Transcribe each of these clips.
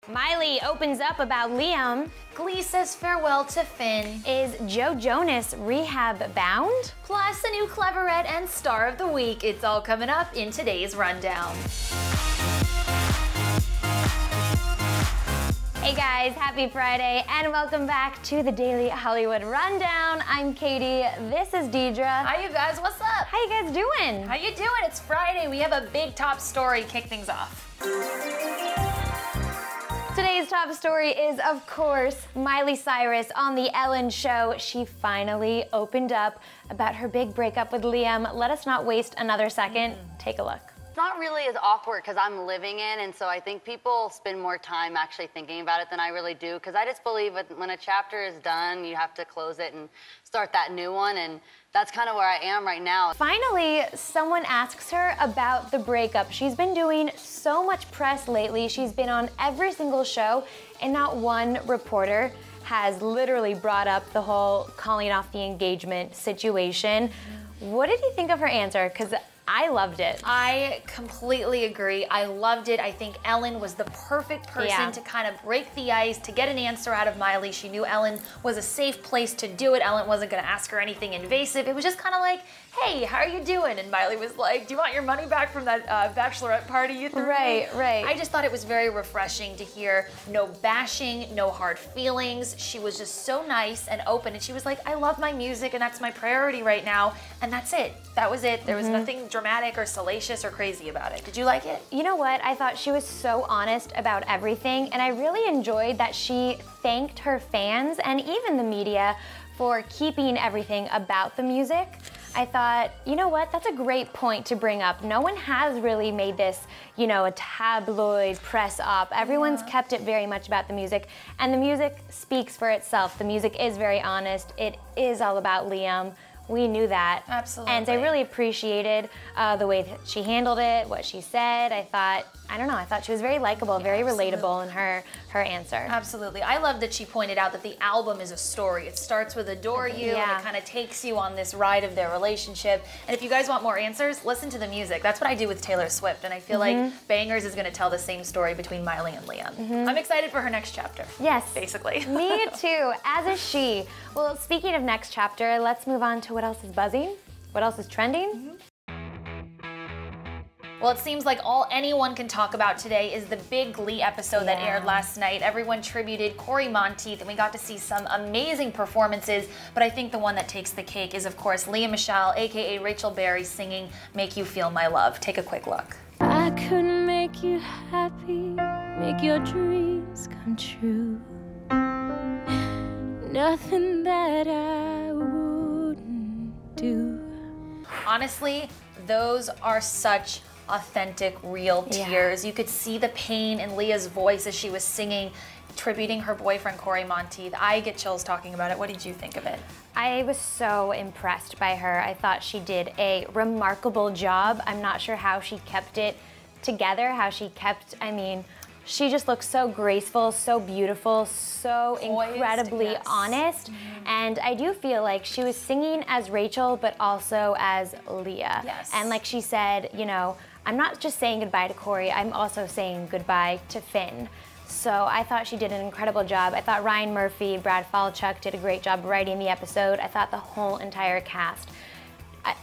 Miley opens up about Liam. Glee says farewell to Finn. Is Jonas Rehab bound? Plus a new Clevverette and Star of the Week. It's all coming up in today's rundown. Hey guys, happy Friday and welcome back to the Daily Hollywood Rundown. I'm Katie, this is Deidre. Hi you guys, what's up? How you guys doing? How you doing? It's Friday. We have a big top story to kick things off. Today's top story is, of course, Miley Cyrus on The Ellen Show. She finally opened up about her big breakup with Liam. Let us not waste another second. Take a look. It's not really as awkward because I'm living in, and so I think people spend more time actually thinking about it than I really do, because I just believe when a chapter is done, you have to close it and start that new one, and that's kind of where I am right now. Finally, someone asks her about the breakup. She's been doing so much press lately. She's been on every single show, and not one reporter has literally brought up the whole calling off the engagement situation. What did you think of her answer? Because I loved it. I completely agree. I loved it. I think Ellen was the perfect person to kind of break the ice, to get an answer out of Miley. She knew Ellen was a safe place to do it. Ellen wasn't going to ask her anything invasive. It was just kind of like, hey, how are you doing? And Miley was like, do you want your money back from that bachelorette party you threw? Right. I just thought it was very refreshing to hear no bashing, no hard feelings. She was just so nice and open, and she was like, I love my music and that's my priority right now, and that's it. That was it. There was nothing dramatic or salacious or crazy about it. Did you like it? You know what? I thought she was so honest about everything, and I really enjoyed that she thanked her fans and even the media for keeping everything about the music. I thought, you know what, that's a great point to bring up. No one has really made this, you know, a tabloid press op. Everyone's kept it very much about the music, and the music speaks for itself. The music is very honest. It is all about Liam. We knew that. Absolutely. And I really appreciated the way that she handled it, what she said. I thought she was very likable, very relatable in her answer. Absolutely. I love that she pointed out that the album is a story. It starts with Adore You, and it kind of takes you on this ride of their relationship. And if you guys want more answers, listen to the music. That's what I do with Taylor Swift, and I feel like Bangers is going to tell the same story between Miley and Liam. I'm excited for her next chapter. Yes. Basically. Me too, as is she. Well, speaking of next chapter, let's move on to what else is buzzing, what else is trending. Well, it seems like all anyone can talk about today is the big Glee episode that aired last night. Everyone tributed Cory Monteith, and we got to see some amazing performances, but I think the one that takes the cake is, of course, Lea Michele, aka Rachel Berry, singing Make You Feel My Love. Take a quick look. I couldn't make you happy, make your dreams come true. Nothing that I wouldn't do. Honestly, those are such authentic, real tears. You could see the pain in Leah's voice as she was singing, tributing her boyfriend, Cory Monteith. I get chills talking about it. What did you think of it? I was so impressed by her. I thought she did a remarkable job. I'm not sure how she kept it together, she just looks so graceful, so beautiful, so incredibly honest. And I do feel like she was singing as Rachel, but also as Leah. And like she said, you know, I'm not just saying goodbye to Cory, I'm also saying goodbye to Finn. So I thought she did an incredible job. I thought Ryan Murphy, Brad Falchuk did a great job writing the episode. I thought the whole entire cast,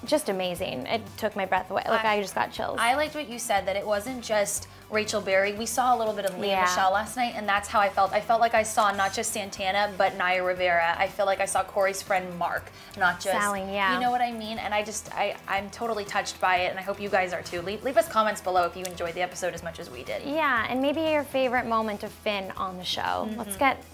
just amazing. It took my breath away. Like, I just got chills. I liked what you said, that it wasn't just Rachel Berry. We saw a little bit of Lea Michele last night, and that's how I felt. I felt like I saw not just Santana, but Naya Rivera. I feel like I saw Cory's friend Mark, not just Sally, you know what I mean? And I'm totally touched by it, and I hope you guys are too. Leave us comments below if you enjoyed the episode as much as we did. Yeah, and maybe your favorite moment of Finn on the show. Let's get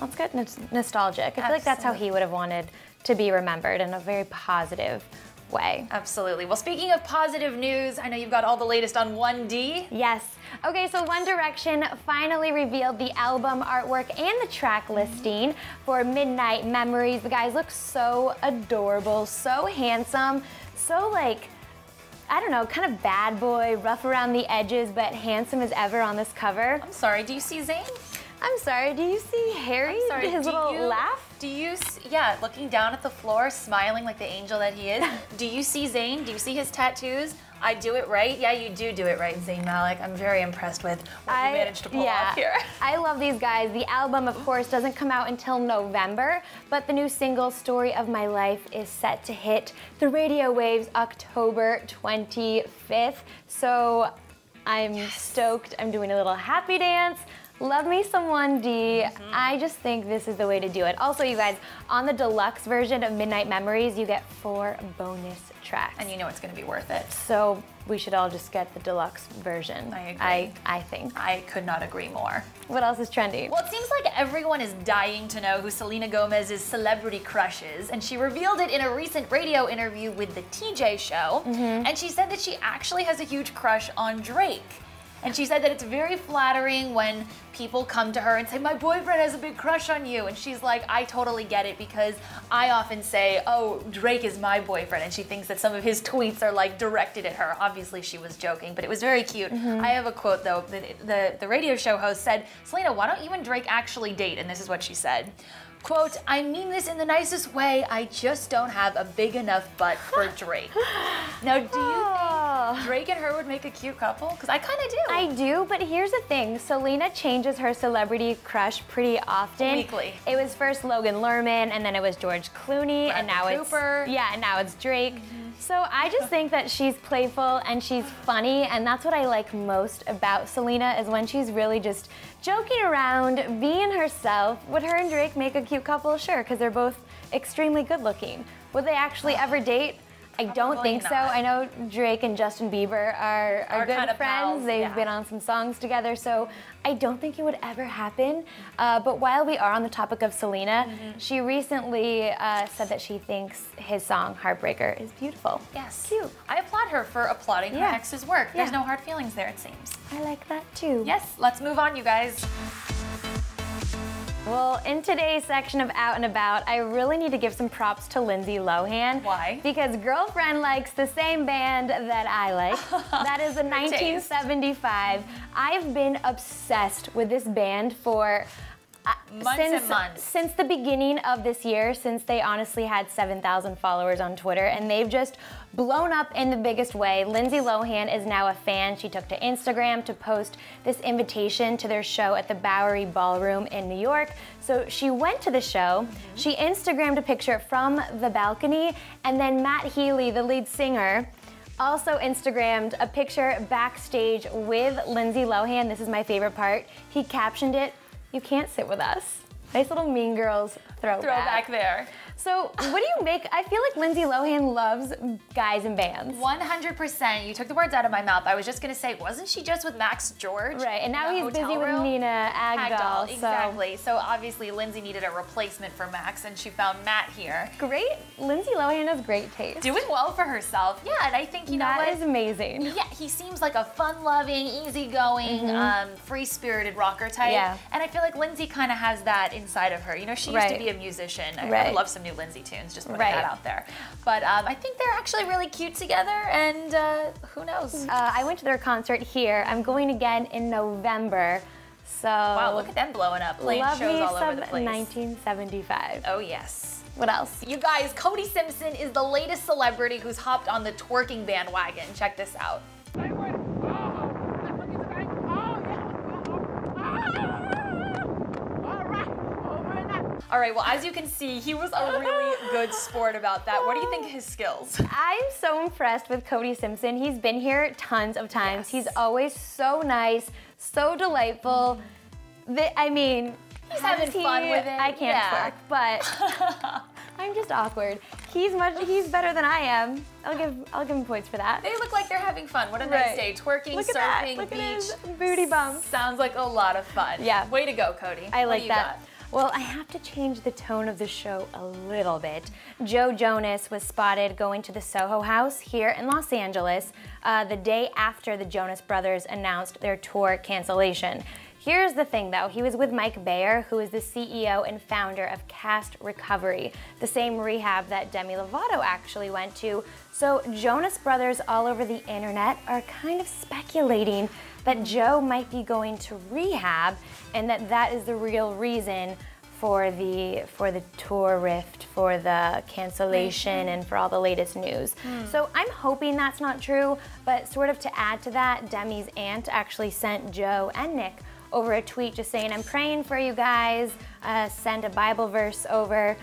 nostalgic. I feel like that's how he would have wanted to be remembered, in a very positive way. Absolutely. Well, speaking of positive news, I know you've got all the latest on 1D. Yes. Okay, so One Direction finally revealed the album artwork and the track listing for Midnight Memories. The guys look so adorable, so handsome, so like, I don't know, kind of bad boy, rough around the edges, but handsome as ever on this cover. I'm sorry, do you see Zayn? I'm sorry, do you see Harry? I'm sorry, his little laugh? Do you, looking down at the floor, smiling like the angel that he is. Do you see Zayn? Do you see his tattoos? I do it right? Yeah, you do it right, Zayn Malik. I'm very impressed with what you managed to pull off here. I love these guys. The album, of course, doesn't come out until November, but the new single, Story of My Life, is set to hit the radio waves October 25th. So I'm stoked. I'm doing a little happy dance. Love me some 1D. I just think this is the way to do it. Also, you guys, on the deluxe version of Midnight Memories, you get 4 bonus tracks. And you know it's going to be worth it. So we should all just get the deluxe version. I agree. I think. I could not agree more. What else is trending? Well, it seems like everyone is dying to know who Selena Gomez's celebrity crush is, and she revealed it in a recent radio interview with the TJ Show. And she said that she actually has a huge crush on Drake. And she said that it's very flattering when people come to her and say, my boyfriend has a big crush on you. And she's like, I totally get it, because I often say, oh, Drake is my boyfriend. And she thinks that some of his tweets are like directed at her. Obviously she was joking, but it was very cute. I have a quote though. The radio show host said, Selena, why don't you and Drake actually date? And this is what she said. Quote, I mean this in the nicest way, I just don't have a big enough butt for Drake. Now, do you think Drake and her would make a cute couple? Because I kind of do. I do, but here's the thing. Selena changes her celebrity crush pretty often. Weekly. It was first Logan Lerman, and then it was George Clooney, and now Cooper. and now it's Drake. So I just think that she's playful and she's funny, and that's what I like most about Selena, is when she's really just joking around, being herself. Would her and Drake make a cute couple? Sure, because they're both extremely good looking. Would they actually ever date? I don't think so. I know Drake and Justin Bieber are good friends. Pals, They've been on some songs together, so I don't think it would ever happen. But while we are on the topic of Selena, she recently said that she thinks his song Heartbreaker is beautiful. Yes. Cute. I applaud her for applauding her ex's work. There's no hard feelings there, it seems. I like that too. Yes, let's move on, you guys. Well, in today's section of Out and About, I really need to give some props to Lindsay Lohan. Why? Because Girlfriend likes the same band that I like. That is the 1975. I've been obsessed with this band for months. Since the beginning of this year, since they honestly had 7,000 followers on Twitter, and they've just blown up in the biggest way. Lindsay Lohan is now a fan. She took to Instagram to post this invitation to their show at the Bowery Ballroom in New York. So she went to the show, she Instagrammed a picture from the balcony, and then Matt Healy, the lead singer, also Instagrammed a picture backstage with Lindsay Lohan. This is my favorite part. He captioned it, "You can't sit with us." Nice little Mean Girls throwback there. So what do you make? I feel like Lindsay Lohan loves guys in bands. 100%. You took the words out of my mouth. I was just going to say, wasn't she just with Max George? Right, and now he's busy with Nina Agdal. Exactly. So obviously Lindsay needed a replacement for Max, and she found Matt here. Great. Lindsay Lohan has great taste. Doing well for herself. Yeah, and I think, you know what? That is amazing. Yeah, he seems like a fun-loving, easygoing, free-spirited rocker type. Yeah. And I feel like Lindsay kind of has that inside of her. You know, she used to be a musician. I really love some new Lindsay tunes, just putting that out there. But I think they're actually really cute together, and who knows? I went to their concert here. I'm going again in November. So wow, look at them blowing up, playing shows all over the place. 1975. Oh yes. What else? You guys, Cody Simpson is the latest celebrity who's hopped on the twerking bandwagon. Check this out. All right, well, as you can see, he was a really good sport about that. What do you think of his skills? I'm so impressed with Cody Simpson. He's been here tons of times. He's always so nice, so delightful. I mean, he's having fun with it. I can't twerk, but I'm just awkward. He's better than I am. I'll give him points for that. They look like they're having fun. What a nice day. Twerking, surfing, Look beach. at his booty bumps. Sounds like a lot of fun. Yeah. Way to go, Cody. I like that. Got? Well, I have to change the tone of the show a little bit. Joe Jonas was spotted going to the Soho House here in Los Angeles the day after the Jonas Brothers announced their tour cancellation. Here's the thing though, he was with Mike Bayer, who is the CEO and founder of Cast Recovery, the same rehab that Demi Lovato actually went to. So Jonas Brothers all over the internet are kind of speculating that Joe might be going to rehab and that is the real reason for the tour rift, for the cancellation, and for all the latest news. So I'm hoping that's not true, but sort of to add to that, Demi's aunt actually sent Joe and Nick over a tweet just saying, I'm praying for you guys, send a Bible verse over.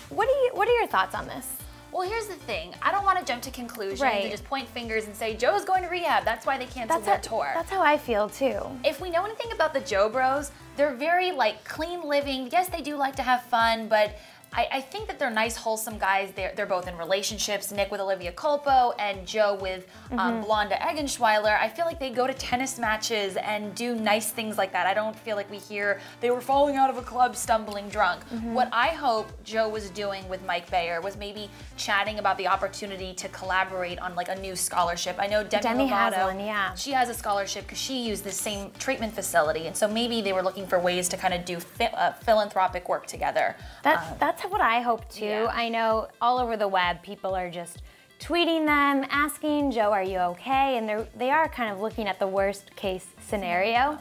What are your thoughts on this? Well, here's the thing. I don't want to jump to conclusions and just point fingers and say, Joe's going to rehab. That's why they canceled their tour. That's how I feel too. If we know anything about the Joe Bros, they're very like clean living. Yes, they do like to have fun, but I think that they're nice, wholesome guys. They're both in relationships, Nick with Olivia Culpo and Joe with Blonda Eggenschweiler. I feel like they go to tennis matches and do nice things like that. I don't feel like we hear they were falling out of a club stumbling drunk. What I hope Joe was doing with Mike Bayer was maybe chatting about the opportunity to collaborate on like a new scholarship. I know Demi has Lovato, one, yeah. she has a scholarship because she used the same treatment facility, and so maybe they were looking for ways to kind of do philanthropic work together. That's what I hope too. Yeah. I know all over the web people are just tweeting them, asking, Joe, are you okay? And they are kind of looking at the worst case scenario.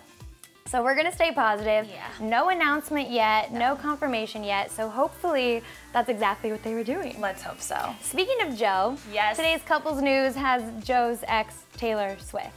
So we're gonna stay positive. Yeah. No announcement yet, no confirmation yet, so hopefully that's exactly what they were doing. Let's hope so. Speaking of Joe, yes, today's couples news has Joe's ex, Taylor Swift.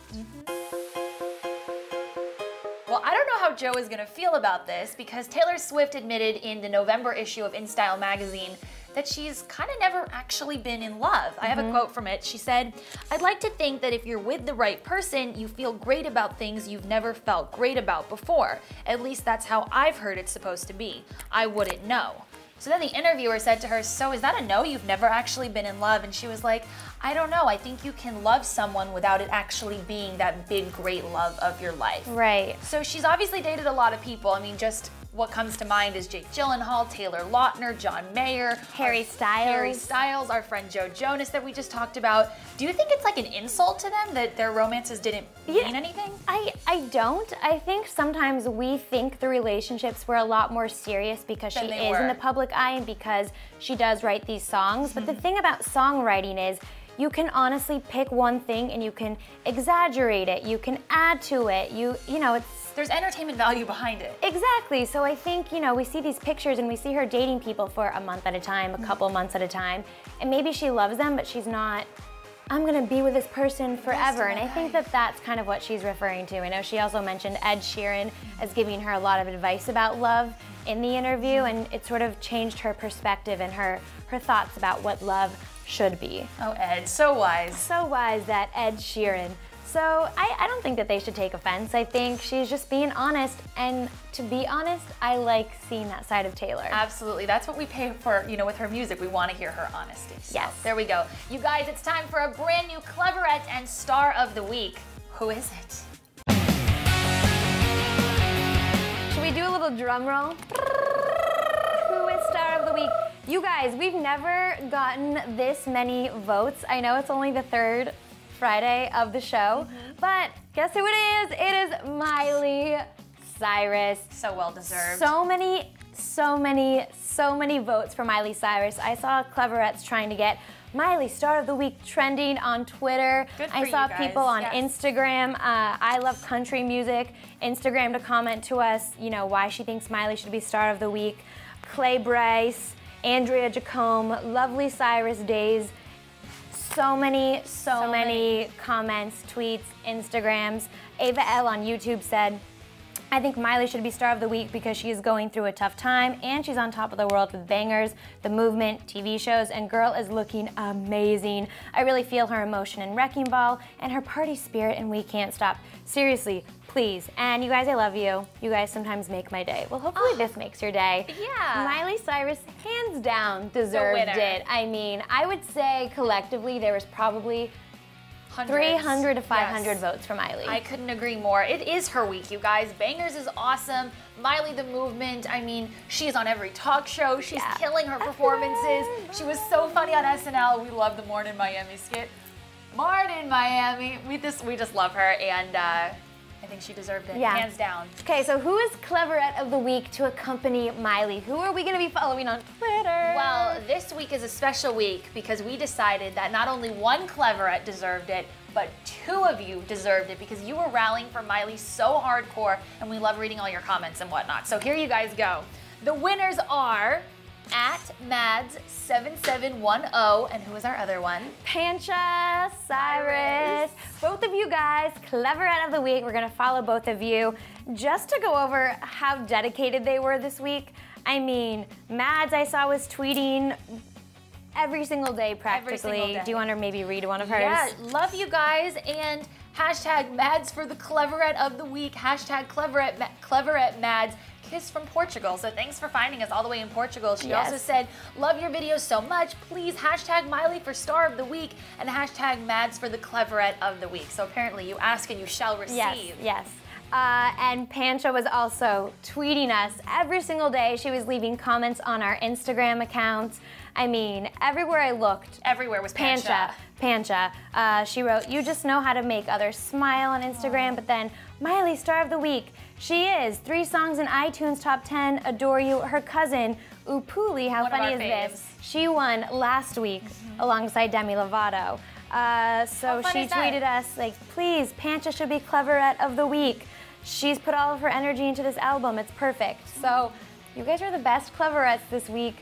Well, I don't know how Joe is going to feel about this because Taylor Swift admitted in the November issue of InStyle magazine that she's kind of never actually been in love. I have a quote from it. She said, I'd like to think that if you're with the right person, you feel great about things you've never felt great about before. At least that's how I've heard it's supposed to be. I wouldn't know. So then the interviewer said to her, so is that a no? You've never actually been in love? And she was like, I don't know. I think you can love someone without it actually being that big, great love of your life. Right. So she's obviously dated a lot of people. I mean, just what comes to mind is Jake Gyllenhaal, Taylor Lautner, John Mayer, Harry Styles, our friend Joe Jonas that we just talked about. Do you think it's like an insult to them that their romances didn't mean anything? I don't. I think sometimes we think the relationships were a lot more serious because she is in the public eye and because she does write these songs. But the thing about songwriting is you can honestly pick one thing and you can exaggerate it, you can add to it, you know, there's entertainment value behind it. Exactly. So I think, you know, we see these pictures and we see her dating people for a month at a time, a couple months at a time, and maybe she loves them, but she's not, I'm gonna be with this person forever. And I think that that's kind of what she's referring to. I know she also mentioned Ed Sheeran as giving her a lot of advice about love in the interview, and it sort of changed her perspective and her thoughts about what love should be. Oh, Ed, so wise. So wise, that Ed Sheeran. So I don't think that they should take offense. I think she's just being honest, and to be honest, I like seeing that side of Taylor. Absolutely, that's what we pay for, you know, with her music. We want to hear her honesty. So, yes. There we go. You guys, it's time for a brand new Cleverette and Star of the Week. Who is it? Should we do a little drum roll? Who is Star of the Week? You guys, we've never gotten this many votes. I know it's only the third Friday of the show, but guess who it is? It is Miley Cyrus. So well deserved. So many votes for Miley Cyrus. I saw Cleverettes trying to get Miley Star of the Week trending on Twitter. Good for I saw you guys. people on Instagram. I love country music. Instagram to comment to us, you know, why she thinks Miley should be Star of the Week. Clay Bryce, Andrea Jacome, Lovely Cyrus Days. So many comments, tweets, Instagrams. Ava L on YouTube said, I think Miley should be Star of the Week because she is going through a tough time and she's on top of the world with bangers, the movement, TV shows, and girl is looking amazing. I really feel her emotion in Wrecking Ball and her party spirit and we can't stop. Seriously, please. And you guys, I love you. You guys sometimes make my day. Well, hopefully this makes your day. Yeah. Miley Cyrus, hands down, deserved it. I mean, I would say collectively there was probably 300 to 500 votes for Miley. I couldn't agree more. It is her week, you guys. Bangers is awesome. Miley the Movement, I mean, she's on every talk show. She's killing her performances. She was so funny on SNL. We love the Morn in Miami skit. Morn in Miami. We just love her, and I think she deserved it, hands down. Okay, so who is Cleverette of the Week to accompany Miley? Who are we going to be following on Twitter? Well, this week is a special week because we decided that not only one Cleverette deserved it, but two of you deserved it because you were rallying for Miley so hardcore, and we love reading all your comments and whatnot. So here you guys go. The winners are at Mads7710, and who is our other one? Pancha Cyrus. Both of you guys, Cleverette of the Week. We're gonna follow both of you just to go over how dedicated they were this week. I mean, Mads I saw was tweeting every single day practically. Every single day. Do you want to maybe read one of hers? Yeah, love you guys, and hashtag Mads for the Cleverette of the Week, hashtag Cleverette Mads. Kiss from Portugal. So thanks for finding us all the way in Portugal. She also said, love your videos so much. Please hashtag Miley for Star of the Week and hashtag Mads for the Cleverette of the Week. So apparently you ask and you shall receive. Yes. And Pancha was also tweeting us every single day. She was leaving comments on our Instagram accounts. I mean, everywhere I looked. Everywhere was Pancha. Pancha. She wrote, you just know how to make others smile on Instagram, but then Miley, Star of the Week. She is 3 songs in iTunes Top 10, Adore You. Her cousin, Upuli, how funny is this? She won last week alongside Demi Lovato. So she tweeted us, like, please, Pancha should be Cleverette of the Week. She's put all of her energy into this album. It's perfect. So you guys are the best Cleverettes this week.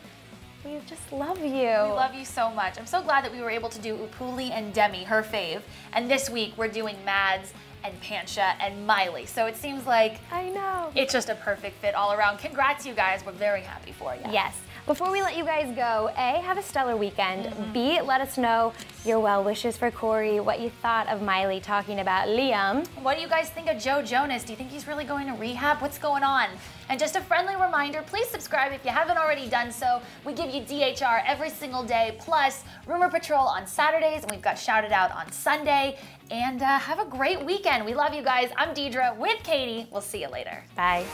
We just love you. We love you so much. I'm so glad that we were able to do Upuli and Demi, her fave. And this week we're doing Mads and Pancha and Miley. So it seems like I know. It's just a perfect fit all around. Congrats, you guys. We're very happy for you. Yes. Before we let you guys go, A, have a stellar weekend. B, let us know your well wishes for Cory, what you thought of Miley talking about Liam. What do you guys think of Joe Jonas? Do you think he's really going to rehab? What's going on? And just a friendly reminder, please subscribe if you haven't already done so. We give you DHR every single day, plus Rumor Patrol on Saturdays, and we've got Shouted Out on Sunday. And have a great weekend. We love you guys. I'm Deidre with Katie. We'll see you later. Bye.